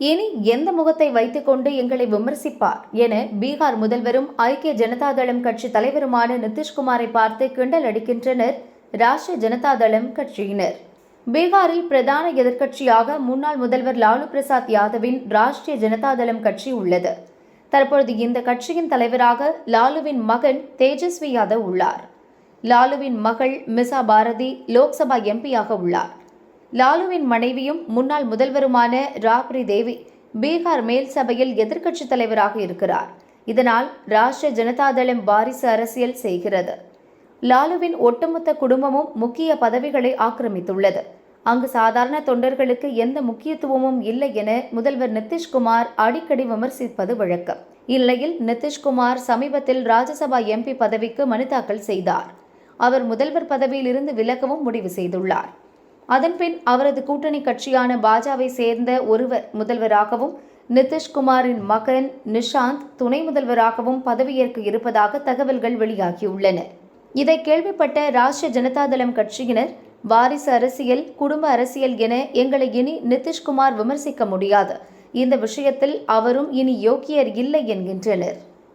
இனி எந்த முகத்தை வைத்துக்கொண்டு எங்களை விமர்சிப்பார் என பீகார் முதல்வரும் ஐக்கிய ஜனதாதளம் கட்சி தலைவருமான நிதிஷ்குமாரை பார்த்து கிண்டல் அடிக்கின்றனர் ராஷ்டிரிய ஜனதாதளம் கட்சியினர். பீகாரில் பிரதான எதிர்க்கட்சியாக முன்னாள் முதல்வர் லாலு பிரசாத் யாதவின் ராஷ்டிரிய ஜனதாதளம் கட்சி உள்ளது. தற்பொழுது இந்த கட்சியின் தலைவராக லாலுவின் மகன் தேஜஸ்வி யாதவ் உள்ளார். லாலுவின் மகள் மிசா பாரதி லோக்சபா எம்பியாக உள்ளார். லாலுவின் மனைவியும் முன்னாள் முதல்வருமான ராப்ரி தேவி பீகார் மேல் சபையில் எதிர்க்கட்சித் தலைவராக இருக்கிறார். இதனால் ராஷ்டிரிய ஜனதாதளம் வாரிசு அரசியல் செய்கிறது. லாலுவின் ஒட்டுமொத்த குடும்பமும் முக்கிய பதவிகளை ஆக்கிரமித்துள்ளது. அங்கு சாதாரண தொண்டர்களுக்கு எந்த முக்கியத்துவமும் இல்லை என முதல்வர் நிதிஷ்குமார் அடிக்கடி விமர்சிப்பது வழக்கம். இந்நிலையில் நிதிஷ்குமார் சமீபத்தில் ராஜ்யசபா எம்பி பதவிக்கு மனு தாக்கல் செய்தார். அவர் முதல்வர் பதவியில் இருந்து விலகவும் முடிவு செய்துள்ளார். அதன்பின் அவரது கூட்டணி கட்சியான பாஜவை சேர்ந்த ஒருவர் முதல்வராகவும் நிதிஷ்குமாரின் மகன் நிஷாந்த் துணை முதல்வராகவும் பதவியேற்க இருப்பதாக தகவல்கள் வெளியாகியுள்ளன. இதை கேள்விப்பட்ட ராஷ்டிரிய ஜனதாதளம் கட்சியினர் வாரிசு அரசியல், குடும்ப அரசியல் என எங்களை இனி நிதிஷ்குமார் விமர்சிக்க முடியாது, இந்த விஷயத்தில் அவரும் இனி யோக்கியர் இல்லை என்கின்றனர்.